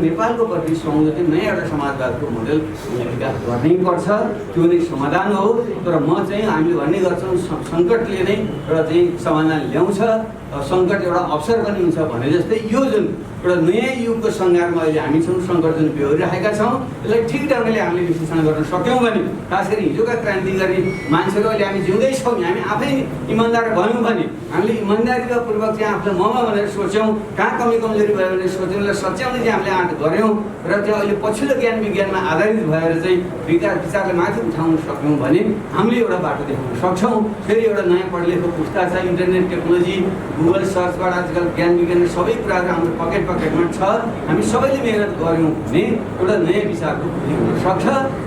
नेपालको प्रति सोच्नु चाहिँ नयाँ एउटा समाजवादको मोडेल विकास गर्नै पर्छ, त्यो नै समाधान हो। तर म चाहिँ हामीले भन्ने गर्छौँ सङ्कटले नै एउटा चाहिँ समाधान ल्याउँछ, सङ्कट एउटा अवसर पनि हुन्छ भने जस्तै यो जुन एउटा नयाँ युगको सङ्घारमा अहिले हामी छौँ, सङ्कट जुन बेहोरिरहेका छौँ, यसलाई ठिक ढङ्गले हामीले विश्लेषण गर्न सक्यौँ भने, खास गरी हिजोका क्रान्तिकारी मान्छेहरू अहिले हामी जिउँदैछौँ, हामी आफै इमान्दार भयौँ भने, हामीले इमान्दारीका पूर्वक चाहिँ आफूलाई ममा भनेर सोच्यौँ, कहाँ कमी कमजोरी भयो भने सोच्यौँ, सच्याउने चाहिँ हामीले आँट गऱ्यौँ र त्यो अहिले पछिल्लो ज्ञान विज्ञानमा आधारित भएर चाहिँ विचारलाई माथि उठाउन सक्यौँ भने हामीले एउटा बाटो देखाउन सक्छौँ। फेरि एउटा नयाँ पढलेको पुस्ता छ, इन्टरनेट टेक्नोलोजी, गुगल सर्चबाट आजकल ज्ञान विज्ञान सबै कुराहरू हाम्रो पकेटमा छ। हामी सबैले मेहनत गऱ्यौँ भने एउटा नयाँ विचारको खोजी हुन सक्छ।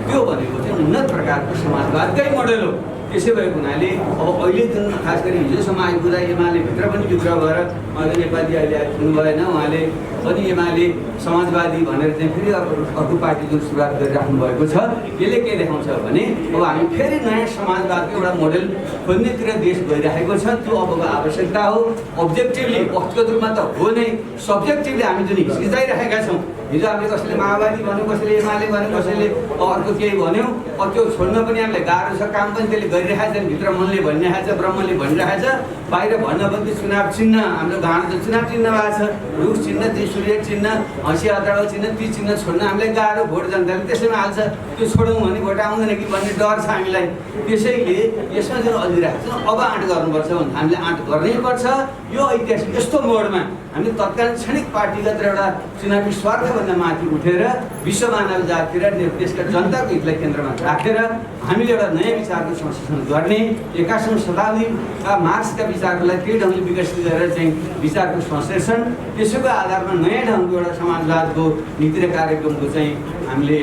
त्यो भनेको चाहिँ उन्नत प्रकारको समाजवादकै मोडेल हो। त्यसै भएको हुनाले अब अहिले जुन खास गरी हिजोसम्म आइपुग्दा एमाले भित्र पनि विद्रोह भएर मलाई नेपाली अहिले सुन्नु भएन, उहाँले पनि एमाले समाजवादी भनेर चाहिँ फेरि अर्को पार्टी जुन सुरुवात गरिराख्नु भएको छ, यसले के देखाउँछ भने अब हामी फेरि नयाँ समाजवादको एउटा मोडेल खोज्नेतिर देश गइरहेको छ। त्यो अब आवश्यकता हो। अब्जेक्टिभली व्यक्तिगत रूपमा त हो नै, सब्जेक्टिभली हामी जुन हिचकिचाइरहेका छौँ, हिजो हामीले कसैले माओवादी भन्यो, कसैले एमाले भन्यो, कसैले अर्को केही भन्यो, त्यो छोड्न पनि हामीलाई गाह्रो छ। काम पनि त्यसले गरिरहेको छ, भित्र मनले भनिरहेको छ, ब्रह्मले भनिरहेको छ, बाहिर भन्न पनि चुनाव चिन्ह, हाम्रो घाँडो त चुनाव चिन्ह भएको छ, रुख चिन्ह, त्रिशूर्य चिन्ह, हँसी हताडो चिन्ह, ती चिन्ह छोड्न हामीलाई गाह्रो। भोट जनताले त्यसैमा हाल्छ, त्यो छोडौँ भने भोट आउँदैन कि भन्ने डर छ हामीलाई। त्यसैले यसमा जुन अल्झिरहेको छ, अब आँट गर्नुपर्छ भने हामीले आँट गर्नै पर्छ। यो ऐतिहासिक यस्तो मोडमा हामी तत्कालीन क्षणिक पार्टीगत र एउटा चुनावी स्वार्थभन्दा माथि उठेर विश्व मानव जातितिर देशका जनताको हितलाई केन्द्रमा राखेर हामीले एउटा नयाँ विचारको संश्लेषण गर्ने, 21औं शताब्दीका मार्क्सका विचारहरूलाई त्यही ढङ्गले विकसित गरेर चाहिँ विचारको संश्लेषण, त्यसैको आधारमा नयाँ ढङ्गको एउटा समाजवादको नीति र कार्यक्रमको चाहिँ हामीले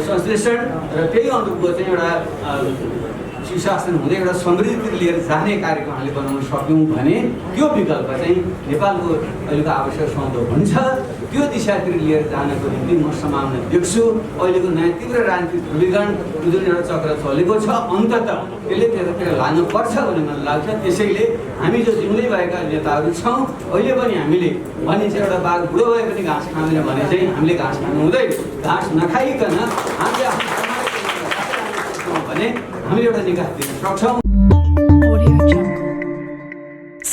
संश्लेषण र त्यही अनुरूपको चाहिँ एउटा सुशासन हुँदै एउटा समृद्धितिर लिएर जाने कार्यक्रम हामीले बनाउन सक्यौँ भने त्यो विकल्प चाहिँ नेपालको अहिलेको आवश्यक सौदो हुन्छ। त्यो दिशातिर लिएर जानको निम्ति म सम्भावना देख्छु। अहिलेको नयाँ तीव्र राजनीतिक ध्रुवीकरण जुन एउटा चक्र चलेको छ, अन्ततः त्यसले त्यतातिर लानुपर्छ भन्ने मलाई लाग्छ। त्यसैले हामी जो जिउँदै भएका नेताहरू छौँ, अहिले पनि हामीले भनिन्छ एउटा बाघ बुढो भए पनि घाँस खाँदैन भने चाहिँ हामीले घाँस खानु हुँदैन। घाँस नखाइकन हामीले भने हामीले एउटा निकास दिन सक्छौँ।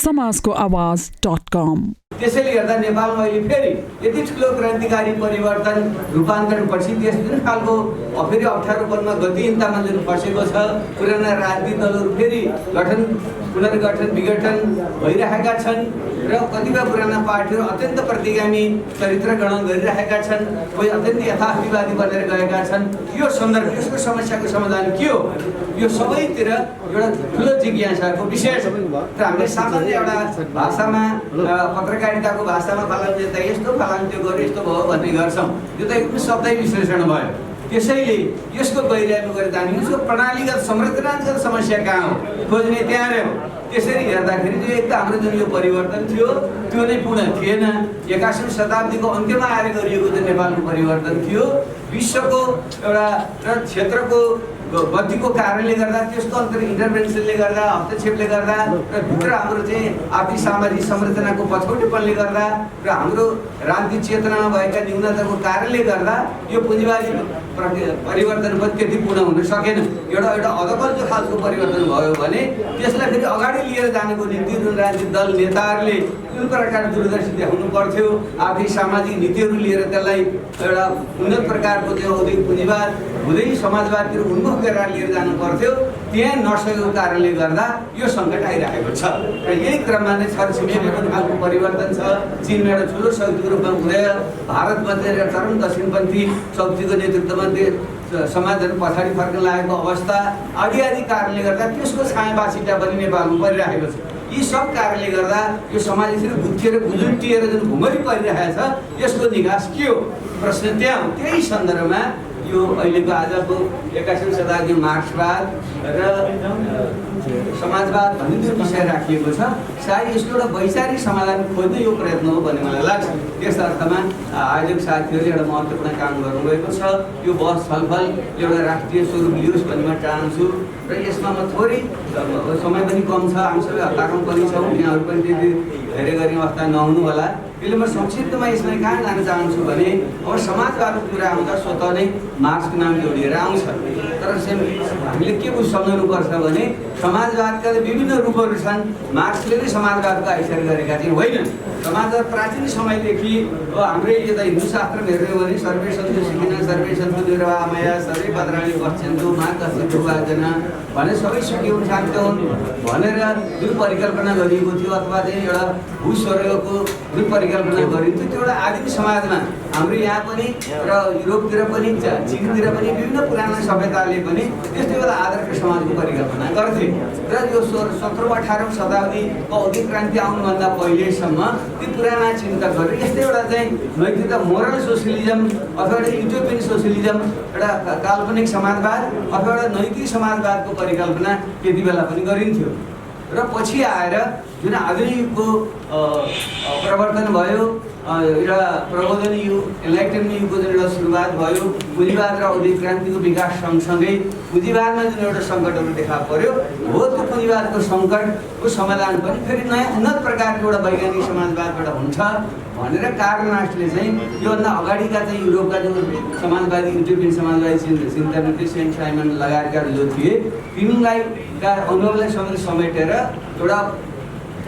समाजको आवाज.com। त्यसैले गर्दा नेपालमा अहिले फेरि यति ठुलो क्रान्तिकारी परिवर्तन रूपान्तरणपछि देश जुन खालको फेरि अप्ठ्यारोपनमा गतिहीनतामा जुन फसेको छ, पुराना राजनीतिक दलहरू फेरि पुनर्गठन विघटन भइरहेका छन् र कतिपय पुराना पार्टीहरू अत्यन्त प्रतिगामी चरित्र ग्रहण गरिरहेका छन्, कोही अत्यन्त यथार्थवादी बनेर गएका छन्। यो सन्दर्भ, यसको समस्याको समाधान के हो, यो सबैतिर एउटा ठुलो जिज्ञासाको विषय छ। र हामीले सामान्य एउटा भाषामा पत्रकारिताको भाषामा फलानु त यस्तो फलानु त्यो गर्यो यस्तो भयो भन्ने गर्छौँ, त्यो त एकदम शब्दै विश्लेषण भयो। त्यसैले यसको गहिराइमा गएर जाने, यसको प्रणालीगत संरचनागत समस्या कहाँ हो खोज्ने त्यहाँ नै हो। त्यसरी हेर्दाखेरि चाहिँ एक त हाम्रो जुन यो परिवर्तन थियो त्यो नै पूर्ण थिएन। 21औं शताब्दीको अन्त्यमा आएर गरिएको जुन नेपालको परिवर्तन थियो, विश्वको एउटा क्षेत्रको गतिको कारणले गर्दा, त्यसको अन्तर इन्टरभेन्सनले गर्दा, हस्तक्षेपले गर्दा र भित्र हाम्रो चाहिँ आर्थिक सामाजिक संरचनाको पछौटेपनले गर्दा र हाम्रो राजनीतिक चेतनामा भएका न्यूनताको कारणले गर्दा यो पुँजीवादी परिवर्तन पनि त्यति पूर्ण हुन सकेन। एउटा अधकल्चो खालको परिवर्तन भयो भने त्यसलाई फेरि अगाडि लिएर जानको निम्ति जुन राजनीतिक दल नेताहरूले जुन प्रकारको दूरदर्शी देखाउनु पर्थ्यो, आर्थिक सामाजिक नीतिहरू लिएर त्यसलाई एउटा उन्नत प्रकारको त्यो औद्योगिक पुँजीवाद हुँदै समाजवादतिर उन्मुख गरेर लिएर जानु पर्थ्यो, त्यहाँ नसकेको कारणले गर्दा यो सङ्कट आइरहेको छ। र यही क्रममा नै छरछिमेकीमा जुन खालको परिवर्तन छ, चीनमा एउटा ठुलो शक्तिको रूपमा उदय, भारतमध्ये चरम दक्षिणपन्थी शक्तिको नेतृत्वमा समाजहरू पछाडि फर्कन लागेको अवस्था आदि कारणले गर्दा त्यसको छायावासिता पनि नेपालमा परिरहेको छ। यी सब कारणले गर्दा यो समाज यसरी गुत्थिएर गुजुल्टिएर जुन भुमरी परिरहेको छ, यसको निकास के हो प्रश्न त्यहाँ हो। त्यही सन्दर्भमा यो अहिलेको आजको 21औं शताब्दी मार्क्सवाद र समाजवाद भन्ने जुन विषय राखिएको छ, सायद यसको एउटा वैचारिक समाधान खोज्ने यो प्रयत्न हो भन्ने मलाई लाग्छ। त्यस अर्थमा आयोजक साथीहरूले एउटा महत्त्वपूर्ण काम गर्नुभएको छ। यो बहस छलफल एउटा राष्ट्रिय स्वरूप लियोस् भन्ने म चाहन्छु र यसमा म थोरै समय पनि कम छ, हामी सबै हतारमा पनि छौँ, यहाँहरू पनि त्यति धेरै गर्ने अवस्था नहुनु होला। त्यसले म संक्षिप्तमा यसमा कहाँ जान चाहन्छु भने अब समाजवादको कुरा आउँदा स्वतः नै मार्क्सको नाम जोडिएर आउँछ। तर हामीले के सम्झनुपर्छ भने समाजवादका विभिन्न रूपहरू छन्। मार्क्सले नै समाजवादको आविष्कार गरेका चाहिँ होइन। समाजवाद प्राचीन समयदेखि अब हाम्रै यता हिन्दू शास्त्रमा हेर्ने हो भने सर्वे सन्तु सुखिनः सर्वे सन्तु निरामया सर्वे भद्राणि पश्यन्तु मा कश्चित् दुर्भाग्यः भने सबै सुखी हुन् शान्त हुन् भनेर जुन परिकल्पना गरिएको थियो अथवा चाहिँ एउटा भूस्वर्गको जुन परिकल्पना गरिन्थ्यो त्यो एउटा आदिम समाजमा हाम्रो यहाँ पनि र युरोपतिर पनि चीनतिर पनि विभिन्न पुरानो सभ्यताले पनि त्यस्तो एउटा आदर्श समाजको परिकल्पना गर्थे। र यो 17औं 18औं शताब्दीको औद्योगिक क्रान्ति आउनुभन्दा पहिलेसम्म ती पुराना चिन्तकहरू यस्तै एउटा चाहिँ नैतिकता मोरल सोसियलिजम अथवा एउटा युटोपियन सोसियलिजम एउटा काल्पनिक समाजवाद अथवा एउटा नैतिक समाजवादको परिकल्पना त्यति बेला पनि गरिन्थ्यो। र पछि आएर जुन आधुनिक युगको प्रवर्तन भयो एउटा प्रबोधन युग एनलाइटनमेन्ट युगको जुन एउटा सुरुवात भयो पुँजीवाद र औद्योगिक क्रान्तिको विकास सँगसँगै पुँजीवादमा जुन एउटा सङ्कटहरू देखा पर्यो हो त्यो पुँजीवादको सङ्कटको समाधान पनि फेरि नयाँ उन्नत प्रकारको एउटा वैज्ञानिक समाजवादबाट हुन्छ भनेर कार्ल मार्क्सले चाहिँ योभन्दा अगाडिका चाहिँ युरोपका जो समाजवादी युटोपियन समाजवादी चिन्तक सेन्ट साइमन लगायतका जो थिए तिनलाई अनुभवलाई समेटेर एउटा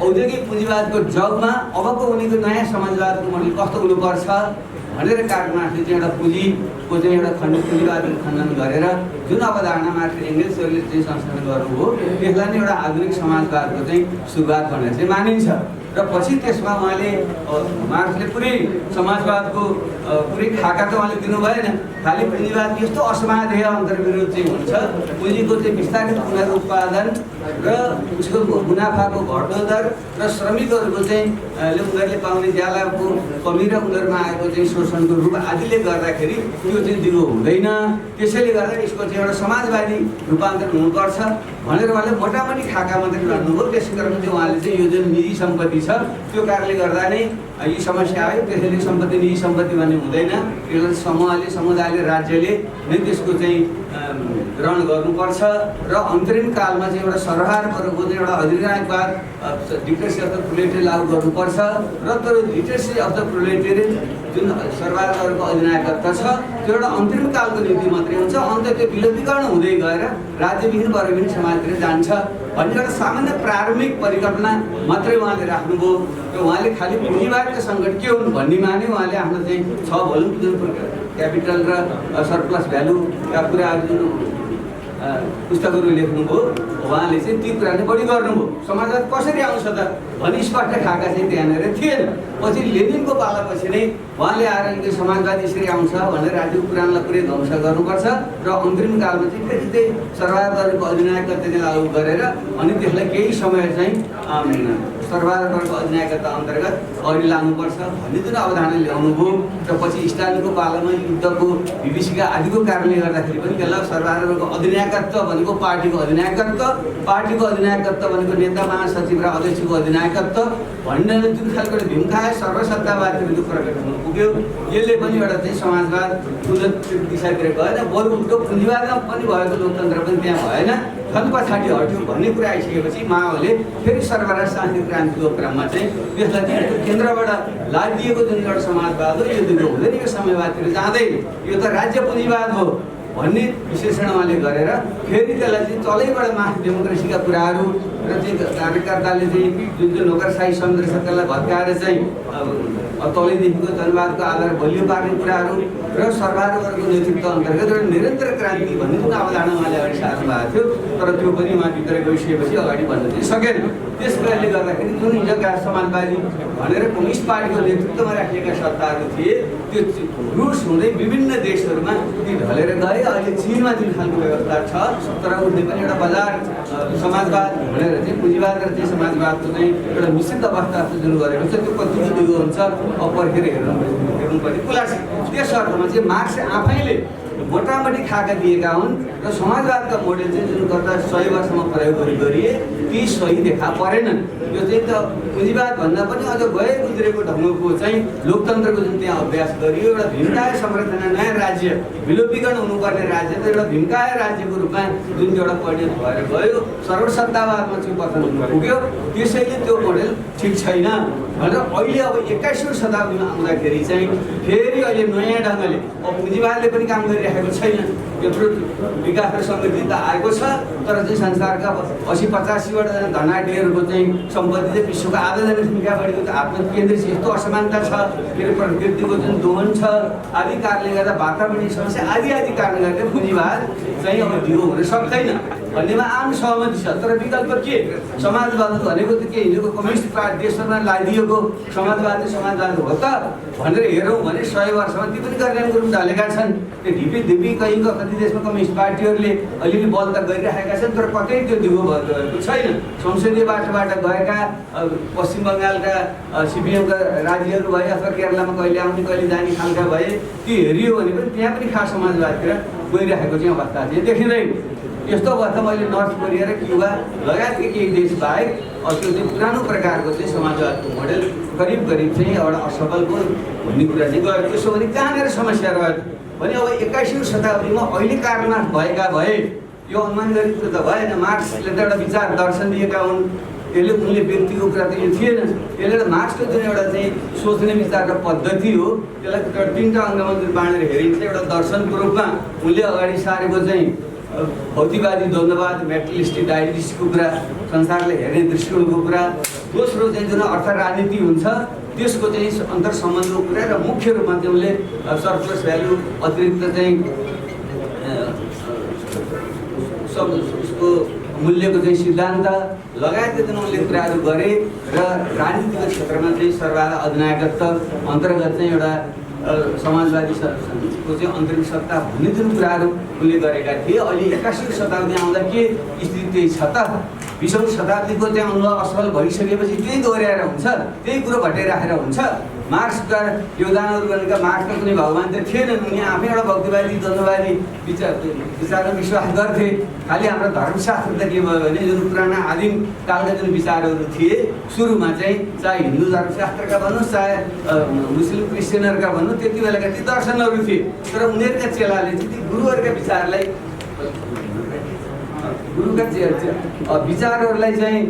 औद्योगिक पुँजीवादको जगमा अबको उनीको नयाँ समाजवादको मोडल कस्तो हुनुपर्छ भनेर कार्ल मार्क्सले चाहिँ एउटा पुँजीको चाहिँ एउटा पुँजीवादको खण्डन गरेर जुन अवधारणा मार्क्स एङ्गेल्सहरूले चाहिँ संशोधन गर्नुभयो त्यसलाई नै एउटा आधुनिक समाजवादको चाहिँ सुरुवात भनेर चाहिँ मानिन्छ। र पछि त्यसमा उहाँले मार्क्सले पुरै समाजवादको पुरै खाका त उहाँले दिनु भएन। खालि पुँजीवाद यस्तो असमाधेय अन्तर्विरोध चाहिँ हुन्छ पुँजीको चाहिँ विस्तारित पुनरुत्पादन र उसको मुनाफाको घट्दो दर र श्रमिकहरूको चाहिँ उनीहरूले पाउने ज्यालाको कमी र उनीहरूमा आएको चाहिँ शोषणको रूप आदिले गर्दाखेरि त्यो चाहिँ दिगो हुँदैन। त्यसैले गर्दा यसको चाहिँ एउटा समाजवादी रूपान्तरण हुनुपर्छ भनेर उहाँले मोटामोटी खाका मात्रै गर्नुभयो। त्यसै कारण चाहिँ उहाँले चाहिँ यो जुन निजी सम्पत्ति छ त्यो कारणले गर्दा नै यी समस्या आयो। त्यसैले सम्पत्ति निजी सम्पत्ति भन्ने हुँदैन, यसलाई समूहले समुदायले राज्यले नै त्यसको चाहिँ ग्रहण गर्नुपर्छ र अन्तरिम कालमा चाहिँ एउटा सरकारको चाहिँ एउटा अधिकारवाद डिक्टेटरसिप अफ द प्रोलेटेरियट लागू गर्नुपर्छ र त्यो डिक्टेटरसिप अफ द प्रोलेटेरियट जुन सरकारको अधिनायकत्व छ त्यो एउटा अन्तरिम कालको नीति मात्रै हुन्छ। अन्त त्यो विलुप्तीकरण हुँदै गएर राज्यविहीन वर्गविहीन समाजतिर जान्छ भन्ने एउटा सामान्य प्रारम्भिक परिकल्पना मात्रै उहाँले राख्नुभयो। र उहाँले खालि पुँजीवादका सङ्कट के हुन् भन्नेमा नै उहाँले आफ्नो चाहिँ 6 भोल्युम जुन क्यापिटल र सरप्लस भ्यालुका कुराहरू जुन पुस्तकहरू लेख्नुभयो उहाँले चाहिँ ती कुरा नै बढी गर्नुभयो। समाजवाद कसरी आउँछ त भनी स्पष्ट खाका चाहिँ त्यहाँनिर थिएन। पछि लेनिनको पालापछि नै उहाँले आएर त्यो समाजवाद यसरी आउँछ भनेर राज्यको पुराणलाई पुरै ध्वंस गर्नुपर्छ र अन्तरिम कालमा चाहिँ फेरि त्यही सरकारको अधिनायकत्व चाहिँ लागू गरेर अनि त्यसलाई केही समय चाहिँ सरकारको अधिनायकत्व अन्तर्गत अगाडि लानुपर्छ भन्ने जुन अवधारणा ल्याउनुभयो र पछि स्टालिनको पालामा युद्धको विभीषिका आदिको कारणले गर्दाखेरि पनि त्यसलाई सरकारको अधिनायकत्व भनेको पार्टीको अधिनायकत्व भनेको नेता महासचिव र अध्यक्षको अधिनायकत्व भन्ने जुन खालको भीमखाय सर्वसत्तावाद विरुद्ध प्रकट हुन पुग्यो। यसले पनि एउटा चाहिँ समाजवाद उन्नत दिशातिर गएन, बरु उल्टो पुँजीवादमा पनि भएको लोकतन्त्र पनि त्यहाँ भएन, झन् पछाडि हट्यो भन्ने कुरा आइसकेपछि माओले फेरि सरकार शान्ति क्रान्तिको क्रममा चाहिँ त्यसलाई चाहिँ केन्द्रबाट लादिएको जुन एउटा समाजवाद हो यो दिगो हुँदैन, यो साम्यवादतिर जाँदैन, यो त राज्य पुँजीवाद हो भन्ने विश्लेषण उहाँले गरेर फेरि त्यसलाई चाहिँ तलैबाट मास डेमोक्रेसीका कुराहरू र चाहिँ कार्यकर्ताले चाहिँ जुन जुन नोकरशाही समुद्र सरकारलाई भत्काएर चाहिँ तलैदेखिको जनवादको आधार बलियो पार्ने कुराहरू र सरकारहरूको नेतृत्व अन्तर्गत एउटा निरन्तर क्रान्ति भन्ने जुन अवधारणा उहाँले अगाडि सार्नु भएको थियो तर त्यो पनि उहाँभित्र गइसकेपछि अगाडि बढ्न चाहिँ सकेन। त्यस कारणले गर्दाखेरि जुन हिजोका समाजवादी भनेर कम्युनिस्ट पार्टीको नेतृत्वमा राखिएका सत्ताहरू थिए त्यो रुस हुँदै विभिन्न देशहरूमा ती ढलेर गए। अहिले चीनमा जुन खालको व्यवस्था छ तर उसले पनि एउटा बजार समाजवाद भनेर चाहिँ पुँजीवाद र चाहिँ समाजवादको चाहिँ एउटा मिश्रित अवस्था जुन गरेको छ त्यो कतिको दिगो हुन्छ अब पर्खेर हेर्नुपर्ने कुरा छ। त्यस अर्थमा चाहिँ मार्क्स आफैले मोटामोटी खाका दिएका हुन् र समाजवादका मोडेल चाहिँ जुन गत 100 वर्षमा प्रयोग गरिए ती सही देखा परेनन्। यो चाहिँ त पुँजीवाद भन्दा पनि अझ गए गुज्रेको ढङ्गको चाहिँ लोकतन्त्रको जुन त्यहाँ अभ्यास गरियो, एउटा भीमकाय संरचना, नयाँ राज्य, विलोपीकरण हुनुपर्ने राज्य त एउटा भीमकाय राज्यको रूपमा जुन एउटा परिणत भएर गयो, सर्वसत्तावादमा चाहिँ पतन हुन पुग्यो। त्यसैले त्यो मोडेल ठिक छैन भनेर अहिले अब 21औं शताब्दीमा आउँदाखेरि चाहिँ फेरि अहिले नयाँ ढङ्गले अब पुँजीवादले पनि काम गरिरहेको छैन। त्यत्रो विकास र समृद्धि त आएको छ, तर चाहिँ संसारका 80-85वटा धनाढ्यहरूको चाहिँ सम्पत्ति चाहिँ विश्वको आधा जनसङ्ख्या बढीको त आत्मकेन्द्रित छ। यस्तो असमानता छ, फेरि प्रकृतिको जुन दोहन छ आदि कारणले गर्दा वातावरणीय समस्या आदि कारणले गर्दा पुँजीवाद चाहिँ अब ढिलो हुन सक्दैन भन्नेमा आम सहमति छ। तर विकल्प के? समाजवाद भनेको त के हिजोको कम्युनिस्ट पार्टी देशमा लगाइदिएको समाजवाद हो त भनेर हेरौँ भने 100 वर्षमा ती पनि कल्याण गुरुङ ढलेका छन्। त्यो ढिपी कहीँको कति देशमा कम्युनिस्ट पार्टीहरूले अलिअलि बल त गरिरहेका छन्, तर कतै त्यो ढिलो भएको छैन। संसदीय बाटोबाट गएका पश्चिम बङ्गालका सिपिएमका राज्यहरू भए अथवा केरलामा कहिले आउने कहिले जाने खालका भए ती हेरियो भने पनि त्यहाँ पनि खास समाजवादतिर गइरहेको चाहिँ अवस्था चाहिँ देखिँदैन। यस्तो अवस्था मैले नर्थ कोरिया र क्युबा लगायतका केही देश बाहेक त्यो चाहिँ पुरानो प्रकारको चाहिँ समाजवादको मोडेल करिब चाहिँ एउटा असफलको भन्ने कुरा चाहिँ गयो। त्यसो भने कहाँनिर समस्या रह्यो भने अब 21औं शताब्दीमा अहिले कारणनाथ भएका भए यो अनुमान गरेको त भएन। मार्क्सले त एउटा विचार दर्शन दिएका हुन्, त्यसले उनले व्यक्तिको कुरा त यो थिएन। त्यसले एउटा मार्क्सको जुन एउटा चाहिँ सोच्ने विचार र पद्धति हो त्यसलाई एउटा 3टा अङ्गमा जुन बाँडेर हेरिन्छ। एउटा दर्शनको रूपमा उनले अगाडि सारेको चाहिँ भौतिकवादी द्वन्द्ववाद, मेटलिस्टिक डायलिस्टको कुरा, संसारले हेर्ने दृष्टिकोणको कुरा। दोस्रो चाहिँ जुन अर्थ राजनीति हुन्छ त्यसको चाहिँ अन्तर सम्बन्धको कुरा र मुख्य रूपमा चाहिँ उनले सरप्लस भ्यालु, अतिरिक्त चाहिँ उसको मूल्यको चाहिँ सिद्धान्त लगायतका जुन उनले कुराहरू गरे र राजनीतिको क्षेत्रमा चाहिँ सर्वहारा अधिनायकत्व अन्तर्गत चाहिँ एउटा समाजवादी को चाहिँ अन्तरिम सत्ता भन्ने जुन कुराहरू उनले गरेका थिए। अहिले 21औं शताब्दी आउँदा के स्थिति त्यही छ त? 20औं शताब्दीको चाहिँ अनुभव असफल भइसकेपछि त्यही दोहोऱ्याएर हुन्छ, त्यही कुरो भटाइराखेर हुन्छ। मार्क्सका योगदानहरू भनेका मार्क्सका कुनै भगवान त थिएनन्। उनी आफै एउटा भौतिकवादी द्वन्द्ववादी विचारमा विश्वास गर्थे। खालि हाम्रो धर्मशास्त्र त के भयो भने जुन पुराना आदिम कालका जुन विचारहरू थिए सुरुमा चाहिँ चाहे हिन्दू धर्मशास्त्रका भन्नुहोस् चाहे मुस्लिम क्रिस्चियनहरूका भन्नु, त्यति बेलाका ती दर्शनहरू थिए। तर उनीहरूका चेलाले चाहिँ ती गुरुहरूका विचारलाई विचारहरूलाई चाहिँ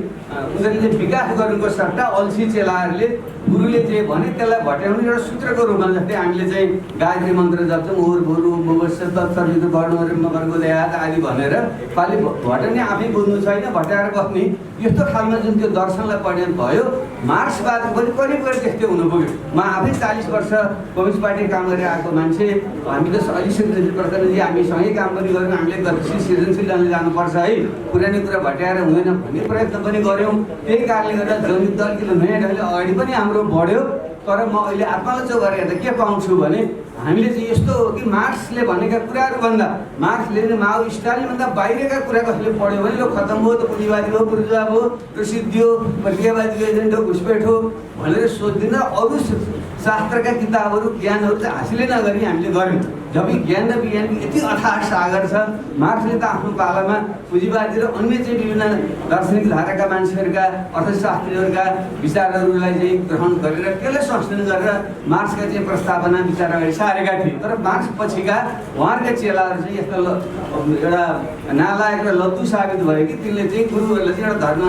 उनीहरूले विकास गर्नुको सट्टा अल्छी चेलाहरूले गुरुले चाहिँ भने त्यसलाई भट्याउने एउटा सूत्रको रूपमा, जस्तै हामीले चाहिँ गायत्री मन्त्र जप्छौँ ओर भोरु सर्विको वर्गो ल्यात आदि भनेर खालि भट्याउने आफै बुझ्नु छैन, भट्याएर बस्ने यस्तो खालमा जुन त्यो दर्शनलाई परिणत भयो। मार्क्सवादको पनि करिब त्यस्तै हुनु पुग्यो। म आफै 40 वर्ष कम्युनिस्ट पार्टी काम गरेर आएको मान्छे, हामी त अलिकति प्रधानजी हामीसँगै काम पनि गऱ्यौँ, हामीले गतिशील सृजनशील ढङ्गले जानुपर्छ है, पुरानो कुरा भट्याएर हुँदैन भन्ने प्रयत्न पनि गऱ्यौँ। त्यही कारणले गर्दा जनयुद्ध अलिकति नयाँ ढङ्गले अगाडि पनि हाम्रो बढ्यो। तर म अहिले आत्मालोचना गरेर हेर्दा के पाउँछु भने हामीले चाहिँ यस्तो हो कि मार्क्सले भनेका कुराहरू भन्दा मार्क्सले माओ स्टालिनभन्दा बाहिरका कुरा कसैले पढ्यो भने यो खत्तम हो, त पुँजीवादी हो, बुर्जुवा हो, यो सिद्धि हो, प्रक्रियावादी एजेन्ट हो, घुसपेट हो भनेर सोच्दिन। अरू शास्त्रका किताबहरू ज्ञानहरू चाहिँ हासिलै नगरी हामीले गऱ्यौँ। जब ज्ञान र विज्ञानको यति अथाह सागर छ, मार्क्सले त आफ्नो पालामा पुँजीवादी र अन्य चाहिँ विभिन्न दार्शनिक धाराका मान्छेहरूका अर्थशास्त्रीहरूका विचारहरूलाई चाहिँ ग्रहण गरेर त्यसलाई संशोधन गरेर मार्क्सका चाहिँ प्रस्तावना विचार अगाडि सारेका थिए। तर मार्क्स पछिका उहाँहरूका चेलाहरू चाहिँ यस्तो एउटा नालायक र लद्दु साबित भयो कि तिनले चाहिँ गुरुहरूलाई चाहिँ एउटा धर्म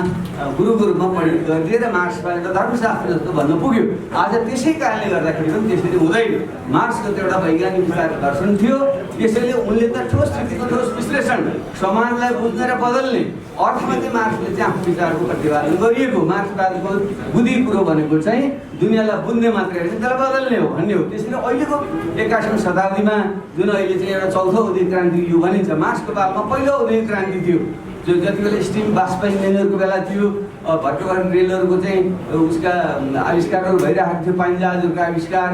गुरुको रूपमा परिणत गरिदिए र मार्क्सलाई एउटा धर्मशास्त्र जस्तो भन्न पुग्यो। आज त्यसै कारणले गर्दाखेरि पनि त्यसरी हुँदैन। मार्क्सको त एउटा वैज्ञानिक विचार दर्शन थियो, त्यसैले उनले त ठोस स्थितिको ठोस विश्लेषण समाजलाई बुझ्ने र बदल्ने अर्थमा चाहिँ मार्क्सले चाहिँ आफ्नो विचारको प्रतिपादन गरिएको। मार्क्सवादको बुद्धि कुरो भनेको चाहिँ दुनियाँलाई बुझ्ने मात्रै होइन, त्यसलाई बदल्ने हो भन्ने हो। त्यसैले अहिलेको 21औं शताब्दीमा जुन अहिले चाहिँ एउटा चौथो औद्योगिक क्रान्ति यो भनिन्छ, मार्क्सको बादमा पहिलो औद्योगिक क्रान्ति थियो जो जति बेला स्टिम बाष्पीकरणको बेला थियो, भर्खर रेलहरूको चाहिँ उसका आविष्कारहरू भइरहेको थियो, पानी जहाजहरूको आविष्कार,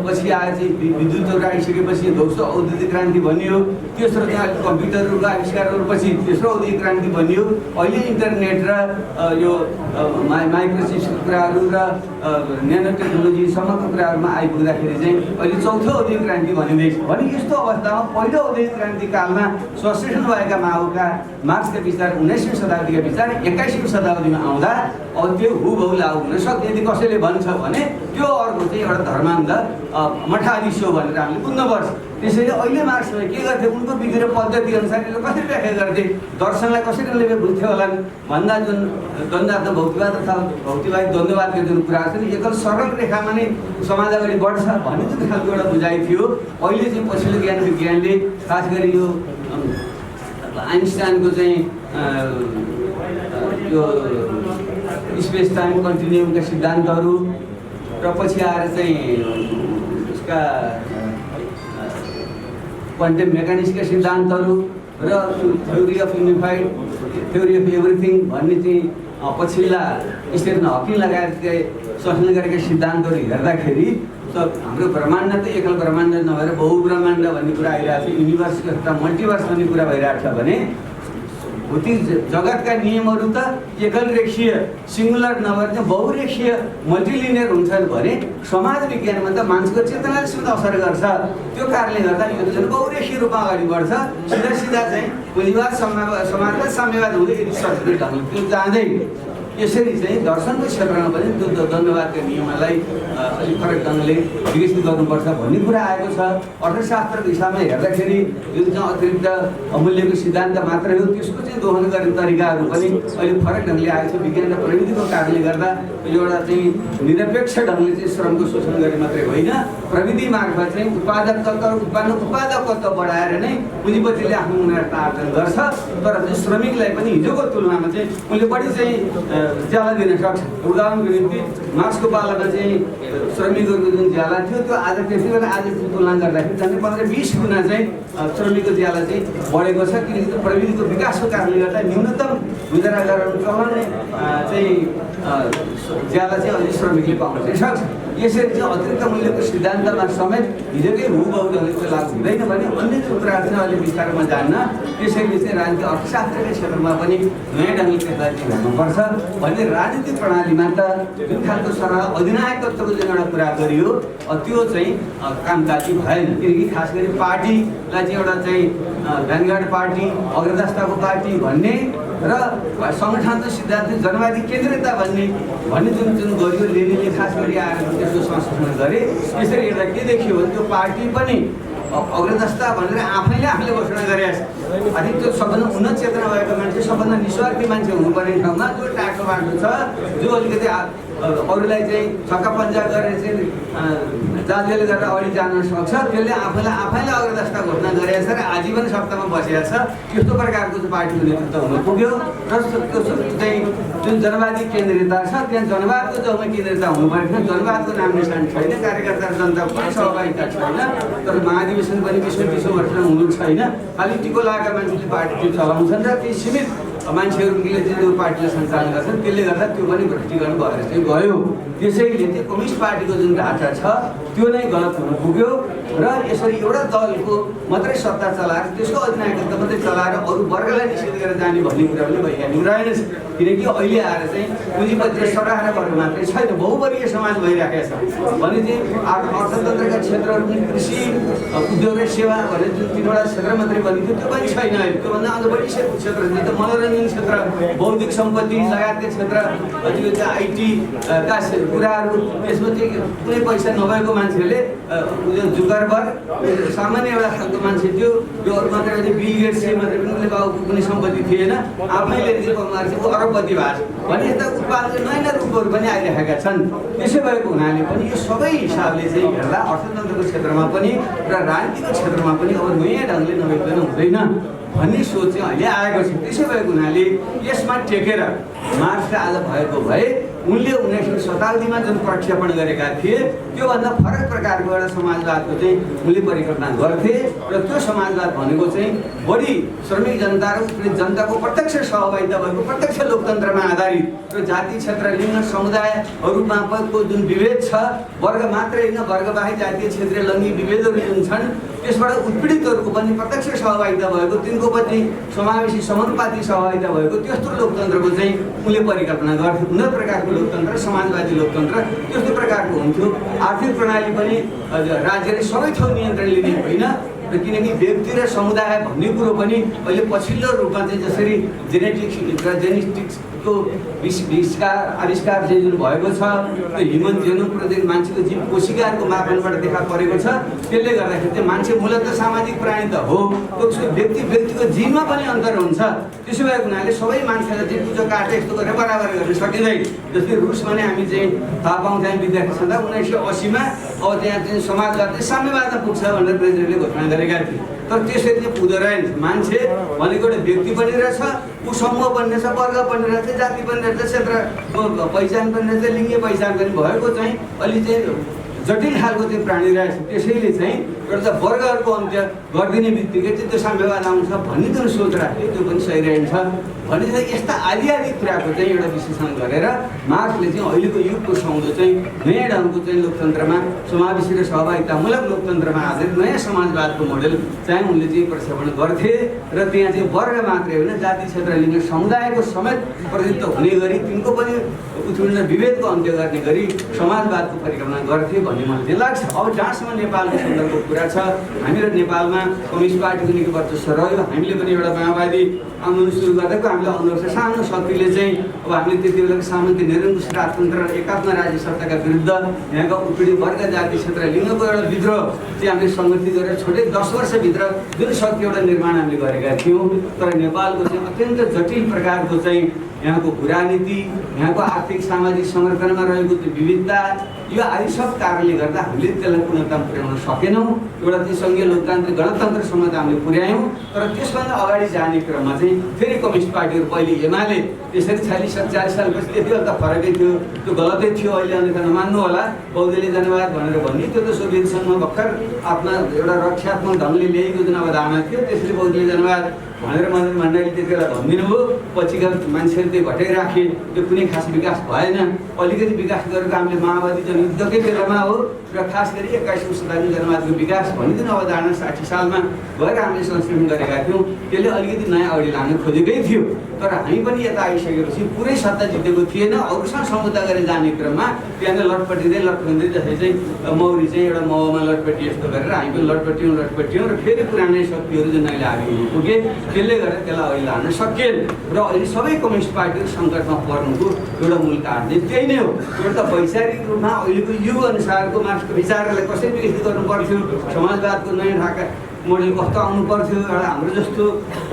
पछि आएर चाहिँ विद्युतहरू आइसकेपछि दोस्रो औद्योगिक क्रान्ति भनियो, तेस्रो चाहिँ कम्प्युटरहरूको आविष्कारहरू पछि तेस्रो औद्योगिक क्रान्ति भनियो, अहिले इन्टरनेट र यो माइक्रोचिप्सको कुराहरू र न्यानो टेक्नोलोजीसम्मको कुराहरूमा आइपुग्दाखेरि चाहिँ अहिले चौथो औद्योगिक क्रान्ति भनिँदैछ। भने यस्तो अवस्थामा पहिलो औद्योगिक क्रान्ति कालमा संश्लेषण भएका मार्क्सका विचार 19औँ शताब्दीका विचार 21औँ शताब्दीमा आउँदा अब त्यो हुबहु लागु हुन सक्छ। यदि कसैले भन्छ भने त्यो अर्को चाहिँ एउटा धर्मान्ध मठाधीश हो भनेर हामीले बुझ्नुपर्छ। त्यसैले अहिले मार्क्सले के गर्थे, उनको विधि र पद्धति अनुसार कसरी व्याख्या गर्थे, दर्शनलाई कसरी उनले बुझ्थ्यो होलान् भन्दा जुन द्वन्द्वात्मक भौतिकवाद अथवा भौतिकवादी द्वन्द्ववादका जुन कुरा छ नि एकल सरल रेखामा नै समाज अगाडि बढ्छ भन्ने जुन खालको एउटा बुझाइ थियो, अहिले चाहिँ पछिल्लो ज्ञान विज्ञानले खास गरी यो आइन्स्टाइनको चाहिँ यो स्पेस टाइम कन्टिन्युमका सिद्धान्तहरू र पछि आएर चाहिँ उसका क्वान्टम मेकानिक्सका सिद्धान्तहरू र theory of unified theory of everything भन्ने चाहिँ पछिल्ला स्टेफन हकिङ लगायतले संशोधन गरेका सिद्धान्तहरू हेर्दाखेरि हाम्रो ब्रह्माण्ड त एकल ब्रह्माण्ड नभएर बहुब्रह्माण्ड भन्ने कुरा आइरहेको छ, युनिभर्स एउटा मल्टिभर्स भन्ने कुरा भइरहेको छ भने भौतिक जगतका नियमहरू त एकल रेखीय सिङ्गुलर नभएर चाहिँ बहुरेखीय मल्टिलिनियर हुन्छन् भने समाज विज्ञानमा त मान्छेको चेतनाले सिधा असर गर्छ। त्यो कारणले गर्दा यो जुन बहुरेखीय रूपमा अगाडि बढ्छ, सिधा चाहिँ पुँजीवाद समाजवाद साम्यवाद हुँदै यदि सजिलो ढङ्गले त्यो जाँदै यसरी चाहिँ दर्शनको क्षेत्रमा पनि त्यो द्वन्द्ववादका नियमलाई अलिक फरक ढङ्गले विकसित गर्नुपर्छ भन्ने कुरा आएको छ। अर्थशास्त्रको हिसाबमा हेर्दाखेरि जुन चाहिँ अतिरिक्त अमूल्यको सिद्धान्त मात्रै हो त्यसको चाहिँ दोहन गर्ने तरिकाहरू पनि अहिले फरक ढङ्गले आएको छ। विज्ञान र प्रविधिको कारणले गर्दा एउटा चाहिँ निरपेक्ष ढङ्गले चाहिँ श्रमको शोषण गर्ने मात्रै होइन, प्रविधि मार्फत चाहिँ उत्पादकत्व बढाएर नै पुँजीपतिले आफ्नो उनीहरूको आर्जन गर्छ। तर चाहिँ श्रमिकलाई पनि हिजोको तुलनामा चाहिँ उनले बढी चाहिँ ज्याला दिन सक्छ। उदाहरणको निम्ति मार्क्सको पालामा चाहिँ श्रमिकहरूको जुन ज्याला थियो त्यो आज त्यति बेला आज तुलना गर्दाखेरि झन्डै 15-20 गुणा चाहिँ श्रमिकको ज्याला चाहिँ बढेको छ, किनकि प्रविधिको विकासको कारणले गर्दा न्यूनतम गुजारा गर्न चलाउने चाहिँ ज्याला चाहिँ अहिले श्रमिकले पाउन चाहिँ सक्छ। यसरी चाहिँ अतिरिक्त मूल्यको सिद्धान्तमा समेत हिजोकै हुबहु ढङ्गले लागु हुँदैन भने अन्य जुन कुराहरू चाहिँ अहिले विस्तारमा जान्न, त्यसैले चाहिँ राजनीतिक अर्थशास्त्रकै क्षेत्रमा पनि नयाँ ढङ्गले त्यसलाई हेर्नुपर्छ भन्ने राजनीतिक प्रणालीमा त जुन खालको सरह अधिनायकत्वको जुन एउटा कुरा गरियो त्यो चाहिँ कामकाजी भएन। किनकि खास गरी पार्टीलाई चाहिँ एउटा चाहिँ भ्यानगार्ड पार्टी, अग्रदस्ताको पार्टी भन्ने र सङ्गठनको सिद्धान्त जनवादी केन्द्रितता भन्ने जुन गरियो लेनिनले खास गरी आएर त्यसको संशोधन गरे। यसरी हेर्दा के देखियो भने त्यो पार्टी पनि अग्रदस्ता भनेर आफैले घोषणा गरेको छ। अनि त्यो सबभन्दा उन्नत चेतना भएको मान्छे, सबभन्दा निस्वार्थी मान्छे हुनुपर्ने ठाउँमा जो टाटो बाटो छ, जो अलिकति अरूलाई चाहिँ छक्का पन्जा गरेर चाहिँ जालले गर्दा अगाडि जान सक्छ, त्यसले आफैलाई अग्रदस्ता घोषणा गरेको छ र आजीवन सत्तामा बसेको छ। त्यस्तो प्रकारको चाहिँ पार्टीको नेतृत्व हुन पुग्यो र त्यो चाहिँ जुन जनवादी केन्द्रियता छ त्यहाँ जनवादको जम्मै केन्द्रियता हुनुपर्ने, जनवादको नाम निशान छैन, कार्यकर्ता जनताको पनि सहभागिता छैन, तर महाधिवेशन पनि 20 वर्षमा हुनु छैन। खालि टिको लागेका मान्छेले पार्टी चलाउँछन् र केही सीमित मान्छेहरूले चाहिँ त्यो पार्टीलाई सञ्चालन गर्छन्, त्यसले गर्दा त्यो पनि भ्रष्टीकरण भएर चाहिँ गयो। त्यसैले चाहिँ कम्युनिस्ट पार्टीको जुन ढाँचा छ त्यो नै गलत हुन पुग्यो र यसरी एउटा दलको मात्रै सत्ता चलाएर त्यसको अधिनायकत्व मात्रै चलाएर अरू वर्गलाई निषेध गरेर जाने भन्ने कुरा पनि वैज्ञानिक रहेनछ। किनकि अहिले आएर चाहिँ पुँजीपतिले सराहना गर्नु मात्रै छैन, बहुवर्गीय समाज भइरहेको छ भने चाहिँ अर्थतन्त्रका क्षेत्रहरू पनि कृषि उद्योग र सेवा भनेर जुन 3वटा क्षेत्र मात्रै बनिन्थ्यो त्यो पनि छैन। अहिले त्योभन्दा अझ बढी क्षेत्र त मनोरञ्जन क्षेत्र, बौद्धिक सम्पत्ति लगायतका क्षेत्र, त्यो चाहिँ आइटी का कुराहरू, त्यसमा चाहिँ कुनै पैसा नभएको मान्छेले जुकरबर्ग सामान्य एउटा खालको मान्छे थियो, यो अरू मात्रै बिल गेट्सले मात्रै पनि उसले बाबुको कुनै सम्पत्ति थिएन, आफैले चाहिँ ऊ अरबपति भएको भने यता उत्पादन नयाँ रूपहरू पनि आइरहेका छन्। त्यसै भएको हुनाले पनि यो सबै हिसाबले चाहिँ हेर्दा अर्थतन्त्रको क्षेत्रमा पनि र राजनीतिको क्षेत्रमा पनि अब नयाँ ढङ्गले नभइकन हुँदैन भन्ने सोच चाहिँ अहिले आएको छ। त्यसै भएको हुनाले यसमा टेकेर मार्क्सले आज भएको भए उनले 19औं शताब्दीमा जुन प्रक्षेपण गरेका थिए त्योभन्दा फरक प्रकारको एउटा समाजवादको चाहिँ उनले परिकल्पना गर्थे र त्यो समाजवाद भनेको चाहिँ बढी श्रमिक जनता र उत्पीडित जनताको प्रत्यक्ष सहभागिता भएको प्रत्यक्ष लोकतन्त्रमा आधारित र जाति क्षेत्र लिङ्ग समुदायहरूमाको जुन विभेद छ वर्ग मात्रै होइन वर्गबाहेक जातीय क्षेत्रीय लैङ्गिक विभेदहरू जुन छन् त्यसबाट उत्पीडितहरूको पनि प्रत्यक्ष सहभागिता भएको तिनको पनि समावेशी समानुपाती सहभागिता भएको त्यस्तो लोकतन्त्रको चाहिँ उनले परिकल्पना गर्थे। उन्नत प्रकारको लोकतन्त्र समाजवादी लोकतन्त्र त्यस्तो प्रकारको हुन्थ्यो। आर्थिक प्रणाली पनि राज्यले सबै थोक नियन्त्रण लिने होइन र किनकि व्यक्ति र समुदाय भन्ने कुरो पनि अहिले पछिल्लो रूपमा चाहिँ जसरी जेनेटिक्सको आविष्कार चाहिँ जुन भएको छ त्यो ह्युमन जेनोम प्रोजेक्ट मान्छेको जीव कोशिकाहरूको मापनबाट देखा परेको छ। त्यसले गर्दाखेरि चाहिँ मान्छे मूलतः सामाजिक प्राणी त हो, त्यसको व्यक्तिको जीवमा पनि अन्तर हुन्छ। त्यसो भएको हुनाले सबै मान्छेलाई चाहिँ पूजा काटे यस्तो गरेर बराबर गर्न सकिँदैन। जस्तै रुसमा नै हामी चाहिँ थाहा पाउँथ्यौँ विद्यार्थी छँदा 1980मा अब त्यहाँ चाहिँ समाजवाद चाहिँ साम्यवादमा पुग्छ भनेर प्रेसिडेन्टले घोषणा गरेका थिए। तर त्यसरी चाहिँ पुग्दो रहेन। मान्छे भनेको एउटा व्यक्ति पनि रहेछ, ऊ समूह पनि रहेछ, वर्ग पनि रहेछ, जाति पनि रहेछ, क्षेत्रको पहिचान पनि रहेछ, लिङ्गे पहिचान पनि भएको चाहिँ अलि चाहिँ जटिल खालको चाहिँ प्राणी रहेछ। त्यसैले चाहिँ एउटा वर्गहरूको अन्त्य गरिदिने बित्तिकै चाहिँ त्यो साम्यवाद आउँछ भन्ने जुन सोच राख्यो त्यो पनि सही रहन्छ भने चाहिँ यस्ता आदि कुराको चाहिँ एउटा विश्लेषण गरेर मार्क्सले चाहिँ अहिलेको युगको सौदो चाहिँ नयाँ ढङ्गको चाहिँ लोकतन्त्रमा समावेशी र सहभागितामूलक लोकतन्त्रमा आधारित नयाँ समाजवादको मोडेल चाहिँ उनले चाहिँ प्रक्षेपण गर्थे र त्यहाँ चाहिँ वर्ग मात्रै होइन जाति क्षेत्र लिङ्ग समुदायको समेत प्रतिनिधित्व हुने गरी तिनको पनि उत्पीडन विभेदको अन्त्य गर्ने गरी समाजवादको परिकल्पना गर्थे भन्ने मलाई चाहिँ लाग्छ। अब जहाँसम्म नेपालको सन्दर्भको कुरा छ, हामीहरू नेपालमा कम्युनिस्ट पार्टीको निकै वर्चस्व रह्यो। हामीले पनि एउटा माओवादी आन्दोलन सुरु गर्दाको हामीलाई अनुरोध सानो शक्तिले चाहिँ अब हामीले त्यति बेलाको सामन्ती निरङ्कुश राजतन्त्र र एकात्म राज्य सत्ताका विरुद्ध यहाँका उत्पीडित वर्ग जाति क्षेत्र लिङ्गको एउटा विद्रोह चाहिँ हामीले सङ्गठित गरेर छोटै 10 वर्षभित्र जुन शक्ति एउटा निर्माण हामीले गरेका थियौँ। तर नेपालको चाहिँ अत्यन्त जटिल प्रकारको चाहिँ यहाँको राजनीति, यहाँको आर्थिक सामाजिक संरचनामा रहेको त्यो विविधता, यो आदि सब कारणले गर्दा हामीले त्यसलाई पूर्णतामा पुर्याउन सकेनौँ। एउटा चाहिँ सङ्घीय लोकतान्त्रिक गणतन्त्रसम्म त हामीले पुर्यायौँ। तर त्यसभन्दा अगाडि जाने क्रममा चाहिँ फेरि कम्युनिस्ट पार्टीहरू पहिले एमाले त्यसरी 46-47 सालपछि त्यति बेला त फरकै थियो, त्यो गलतै थियो। अहिले अन्यथा नमान्नु होला, बौद्धले जनवाद भनेर भन्ने त्यो त सोभियत सङ्घमा भर्खर आफ्ना एउटा रक्षात्मक ढङ्गले ल्याएको जुन अवधारणा थियो त्यसरी बौद्धले जनवाद भनेर मण्डली त्यति बेला भनिदिनु हो। पछिका मान्छेहरू त्यही घटाइराखे, त्यो कुनै खास विकास भएन। अलिकति विकास गरेको हामीले माओवादी जनयुद्धकै बेलामा हो र खास गरी 21औं शताब्दी जनवादको विकास भन्ने जुन अवधारणा 60 सालमा गएर हामीले संशोधन गरेका थियौँ त्यसले अलिकति नयाँ अगाडि लान खोजेकै थियो। तर हामी पनि यता आइसकेपछि पुरै सत्ता जितेको थिएन। अरूसँग समझौता गरेर जाने क्रममा त्यहाँनिर लटपटिँदै जस्तै चाहिँ मौरी चाहिँ एउटा मौमा लटपटी यस्तो गरेर हामी पनि लटपट्यौँ र फेरि पुरानै शक्तिहरू जुन अहिले हामी पुगे त्यसले गर्दा त्यसलाई अहिले लान सकिएन। र अहिले सबै कम्युनिस्ट पार्टीहरू सङ्कटमा पर्नुको एउटा मूल कारण चाहिँ त्यही नै हो। एउटा वैचारिक रूपमा अहिलेको युग अनुसारको मार्क्सको विचारलाई कसरी विकसित गर्नु पर्थ्यो, समाजवादको नयाँ ढाका मोडेल कस्तो आउनु पर्थ्यो, एउटा हाम्रो जस्तो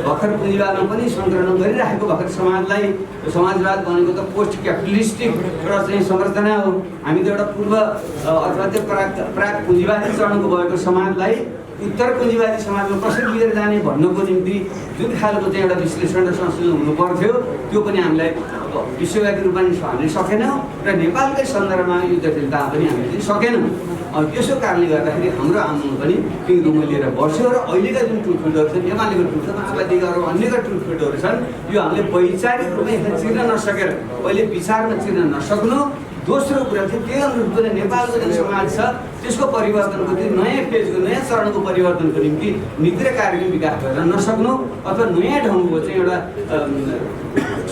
भर्खर पुँजीवादमा पनि सङ्कलन गरिराखेको भर्खर समाजलाई समाजवाद भनेको त पोस्ट क्यापिटलिस्टिक एउटा चाहिँ संरचना हो। हामी त एउटा पूर्व अथवा त्यो प्राक पुँजीवादी चरणको भएको समाजलाई उत्तर पुँजीवादी समाजमा कसरी लिएर जाने भन्नको निम्ति जुन खालको चाहिँ एउटा विश्लेषण र संशोधन हुनु पर्थ्यो त्यो पनि हामीलाई विश्वव्यापी रूपमा हामीले सकेनौँ र नेपालकै सन्दर्भमा यो जटिलता पनि हामीले चाहिँ सकेनौँ। त्यसो कारणले गर्दाखेरि हाम्रो आन्दोलन पनि केही रूपमा लिएर बस्यो र अहिलेका जुन टुटफुटहरू छन्, एमालेको टुटफुट माओवादीका अरू अन्यका टुटफुटहरू छन्, यो हामीले वैचारिक रूपमा यसलाई चिर्न नसकेर अहिले विचारमा चिर्न नसक्नु। दोस्रो कुरा चाहिँ त्यही अनुरूप नेपालको जुन समाज छ त्यसको परिवर्तनको चाहिँ नयाँ पेजको नयाँ चरणको परिवर्तनको निम्ति नीति र कार्यक्रम विकास गर्न नसक्नु अथवा नयाँ ढङ्गको चाहिँ एउटा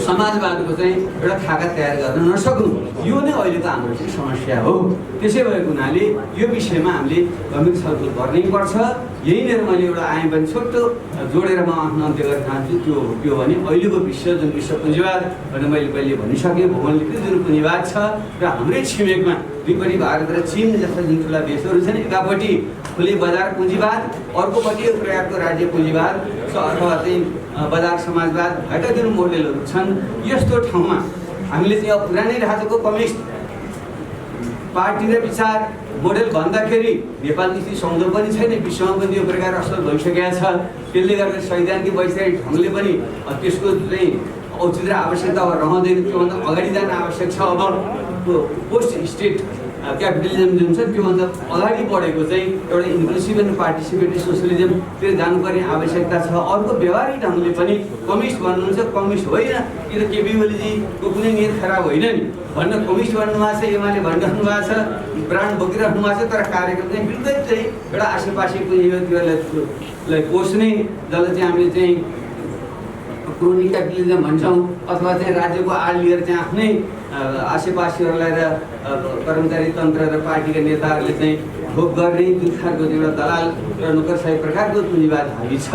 समाजवादको चाहिँ एउटा खाका तयार गर्न नसक्नु, यो नै अहिलेको हाम्रो चाहिँ समस्या हो। त्यसै भएको हुनाले यो विषयमा हामीले गम्भीर छलफल गर्नै पर्छ। यहीँनिर मैले एउटा आएँ पनि छोटो जोडेर म आफ्नो अन्त्य गर्न चाहन्छु। त्यो भने अहिलेको विश्व जुन विश्व पुँजीवाद भनेर मैले पहिले भनिसकेँ, भूगोलले जुन पुँजीवाद छ र हाम्रै छिमेकमा दुईपट्टि भारत र चीन जस्ता जुन ठुला देशहरू छन्, एकापट्टि खुले बजार पुँजीवाद, अर्कोपट्टि एक प्रकारको राज्य पुँजीवाद अथवा चाहिँ बजार समाजवाद भएका जुन मोडेलहरू छन्, यस्तो ठाउँमा हामीले चाहिँ अब पुरानै राजाको कम्युनिस्ट पार्टी र विचार मोडेल भन्दाखेरि नेपालको स्थिति सौँदो पनि छैन, विश्वमा पनि यो प्रकार असर भइसकेका छ। त्यसले गर्दा सैद्धान्तिक वैचारिक ढङ्गले पनि त्यसको चाहिँ औचित्य आवश्यकता रहँदैन, त्योभन्दा अगाडि जान आवश्यक छ। अब पोस्ट स्टेट क्यापिटलिजम जुन छ त्योभन्दा अगाडि बढेको चाहिँ एउटा इन्क्लुसिभ एन्ड पार्टिसिपेटिभ सोसलिजमतिर जानुपर्ने आवश्यकता छ। अर्को व्यवहारिक ढङ्गले पनि कम्युनिस्ट भन्नुहुन्छ, कम्युनिस्ट होइन कि त केपी ओलीजीको कुनै नियत खराब होइन नि भन्न कम्युनिस्ट भन्नुभएको छ, एमाले भनिरहनु भएको छ, ब्रान्ड बोकिरहनु भएको छ। तर कार्यक्रम चाहिँ बिल्कुलै चाहिँ एउटा आसेपासेको युवतीहरूलाई पोस्ने, जसलाई चाहिँ हामीले चाहिँ क्रोनी क्यापिटलिजम भन्छौँ, अथवा चाहिँ राज्यको आड लिएर चाहिँ आफ्नै आसेपासेहरूलाई र कर्मचारी तन्त्र र पार्टीका नेताहरूले चाहिँ भोग गर्ने जुन खालको एउटा दलाल र नोकरसाही प्रकारको पुँजीवाद हावी छ।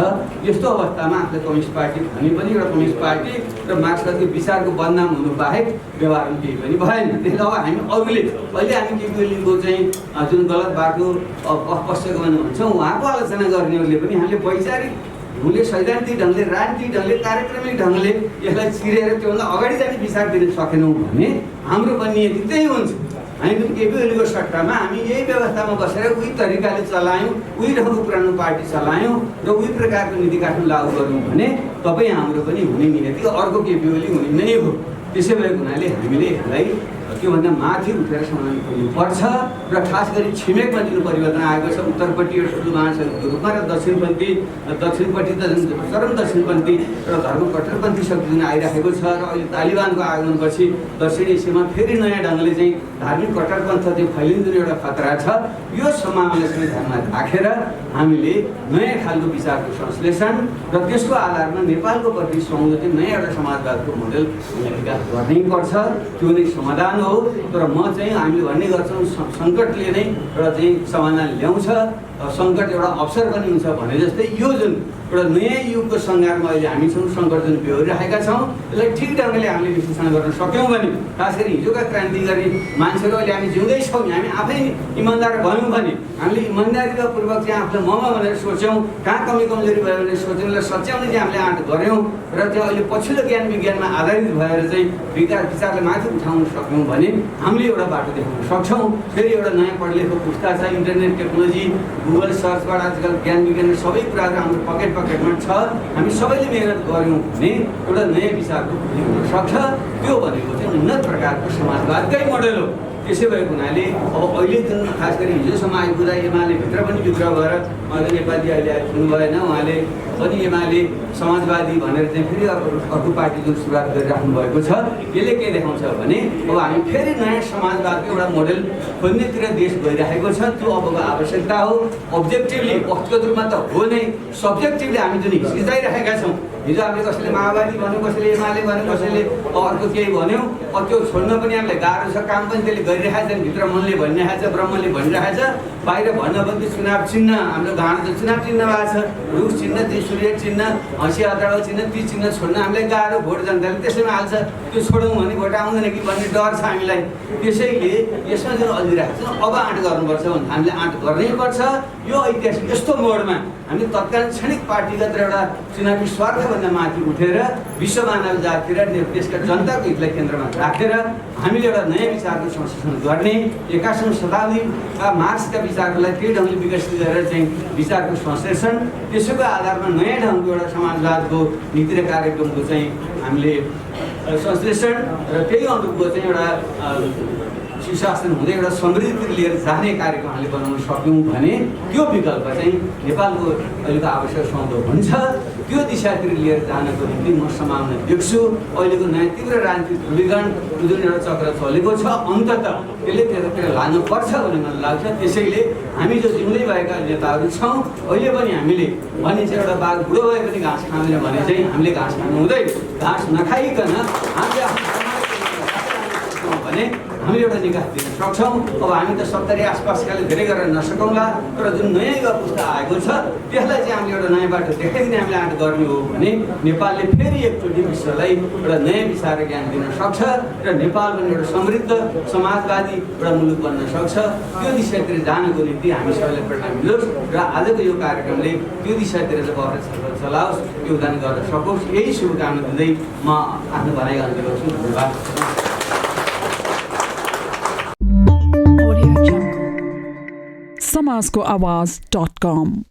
यस्तो अवस्थामा आफूले कम्युनिस्ट पार्टी भने पनि एउटा कम्युनिस्ट पार्टी र मार्क्सवादी विचारको बदनाम हुनु बाहेक व्यवहारमा केही पनि भएन। त्यसले अब हामी अरूले अहिले हामी केपी ओलीको चाहिँ जुन गलत बाटो पश्चगमन भन्छौँ उहाँको आलोचना गर्नेहरूले पनि हामीले वैचारिक ढङ्गले, सैद्धान्तिक ढङ्गले, राजनीतिक ढङ्गले, कार्यक्रमिक ढङ्गले यसलाई चिरेर त्योभन्दा अगाडि जाने विचार दिन सकेनौँ भने हाम्रो पनि नियति त्यही हुन्छ। हामी पनि केपी ओलीको सट्टामा हामी यही व्यवस्थामा बसेर उही तरिकाले चलायौँ, उही ढङ्गको पुरानो पार्टी चलायौँ र उही प्रकारको नीति काठमाडौँ लागू गऱ्यौँ भने तपाईँ हाम्रो पनि हुने नियति अर्को केपी ओली हुने नै हो। त्यसै भएको हुनाले हामीले यसलाई त्योभन्दा माथि उठेर समाधान गर्नुपर्छ र खास गरी छिमेकमा जुन परिवर्तन आएको छ उत्तरपट्टि एउटा ठुलो महाशक्तिको रूपमा र दक्षिणपट्टि त चरम दक्षिणपन्थी र धर्म कट्टरपन्थी शक्ति जुन आइरहेको छ र अहिले तालिबानको आगमनपछि दक्षिण एसियामा फेरि नयाँ ढङ्गले चाहिँ धार्मिक कट्टरपन्थ चाहिँ फैलिने जुन एउटा खतरा छ, यो सम्भावनालाई समेत ध्यानमा राखेर हामीले नयाँ खालको विचारको संश्लेषण र त्यसको आधारमा नेपालको प्रति संहति नयाँ एउटा समाजवादको मोडेल विकास गर्नै पर्छ। त्यो नै समाधान हो। तर म चाहिँ हामीले भन्ने गर्छौँ सङ्कटले नै एउटा चाहिँ समाधान ल्याउँछ, सङ्कट एउटा अवसर पनि हुन्छ भने जस्तै यो जुन एउटा नयाँ युगको सङ्घारमा अहिले हामी छौँ, सङ्कट जुन बेहोरिरहेका छौँ, यसलाई ठिक ढङ्गले हामीले विश्लेषण गर्न सक्यौँ भने खास गरी हिजोका क्रान्तिकारी मान्छेहरू अहिले हामी जिउँदैछौँ, हामी आफै इमान्दार भयौँ भने हामीले इमान्दारीका पूर्वक चाहिँ आफूलाई ममा भनेर सोच्यौँ, कहाँ कमी कमजोरी भयो भने सोच्यौँ, सच्याउने चाहिँ हामीले आँट गऱ्यौँ र त्यो अहिले पछिल्लो ज्ञान विज्ञानमा आधारित भएर चाहिँ विचारलाई माथि उठाउन सक्यौँ भने हामीले एउटा बाटो देखाउन सक्छौँ। फेरि एउटा नयाँ पढलेको पुस्ता छ, इन्टरनेट टेक्नोलोजी, गुगल सर्चबाट आजकल ज्ञान विज्ञान सबै कुराहरू हाम्रो पकेटमा छ। हामी सबैले मेहनत गऱ्यौँ भने एउटा नयाँ विचारको खोजी हुन सक्छ। त्यो भनेको चाहिँ उन्नत प्रकारको समाजवादकै मोडेल हो। त्यसै भएको हुनाले अब अहिले जुन खास गरी हिजोसम्म आइपुग्दा एमाले भित्र पनि विद्रोह भएर मदन नेपाली अहिले आइपुग्नु भएन, उहाँले पनि एमाले समाजवादी भनेर चाहिँ फेरि अर्को पार्टी जुन सुरुवात गरिराख्नु भएको छ, यसले के देखाउँछ भने अब हामी फेरि नयाँ समाजवादको एउटा मोडेल खोज्नेतिर देश गइरहेको छ। त्यो अबको आवश्यकता हो। अब्जेक्टिभली व्यक्तिगत रूपमा त हो नै, सब्जेक्टिभली हामी जुन हिचकिचाइरहेका छौँ, हिजो हामीले कसैले माओवादी भन्यो, कसैले एमाले भन्यो, कसैले अर्को केही भन्यो, त्यो छोड्न पनि हामीलाई गाह्रो छ। काम पनि त्यसले गरिरहेको छ, भित्र मनले भनिरहेको छ, ब्रह्मले भनिरहेको छ, बाहिर भन्न पनि चुनाव चिन्ह हाम्रो घाँडो त चुनाव चिन्ह भएको छ, रुख चिन्ह, त्रिशूल चिन्ह, हँसिया हताडा चिन्ह, ती चिन्ह छोड्न हामीलाई गाह्रो। भोट जनताले त्यसैमा हाल्छ, त्यो छोडौँ भने भोट आउँदैन कि भन्ने डर छ हामीलाई। त्यसैले यसमा जुन अल्झिरहेको छ अब आँट गर्नुपर्छ भने हामीले आँट गर्नै पर्छ। यो ऐतिहासिक यस्तो मोडमा हामी तत्कालीन क्षणिक पार्टीगत र एउटा चुनावी स्वार्थभन्दा माथि उठेर विश्व मानव जातितिर देशका जनताको हितलाई केन्द्रमा राखेर हामीले एउटा नयाँ विचारको संश्लेषण गर्ने, 21औं शताब्दीका मार्क्सका विचारहरूलाई त्यही ढङ्गले विकसित गरेर चाहिँ विचारको संश्लेषण, त्यसैको आधारमा नयाँ ढङ्गको एउटा समाजवादको नीति र कार्यक्रमको चाहिँ हामीले संश्लेषण र त्यही अनुरूपको चाहिँ एउटा सुशासन हुँदै एउटा समृद्धितिर लिएर जाने कार्यक्रम हामीले बनाउन सक्यौँ भने त्यो विकल्प चाहिँ नेपालको अहिलेको आवश्यक सौदो हुन्छ। त्यो दिशातिर लिएर जानको निम्ति म सम्भावना देख्छु। अहिलेको नयाँ तीव्र राजनीतिक ध्रुवीकरण जुन एउटा चक्र चलेको छ, अन्ततः त्यसले त्यतातिर लानुपर्छ भन्ने मलाई लाग्छ। त्यसैले हामी जो जिउँदै भएका नेताहरू छौँ, अहिले पनि हामीले भनिन्छ एउटा बाघ बुढो भए पनि घाँस खाँदैन भने चाहिँ हामीले घाँस खानु हुँदैन। घाँस नखाइकन हामीले भने हामीले एउटा निकास दिन सक्छौँ। अब हामी त 70 आसपासकाले धेरै गरेर नसकौँला, तर जुन नयाँ युवा पुस्ता आएको छ त्यसलाई चाहिँ हामीले एउटा नयाँ बाटो देखाइदिने हामीले आँट गर्ने हो भने नेपालले फेरि एकचोटि विश्वलाई एउटा नयाँ विचार र ज्ञान दिन सक्छ र नेपाल पनि एउटा समृद्ध समाजवादी एउटा मुलुक बन्न सक्छ। त्यो दिशातिर जानको निम्ति हामी सबैलाई प्रेरणा मिलोस् र आजको यो कार्यक्रमले त्यो दिशातिर चाहिँ छलफल चलाओस्, योगदान गर्न सकोस्, यही शुभकामना दिँदै म आफ्नो भनाइ अन्त्य गर्छु। धन्यवाद। समाजको आवाज.com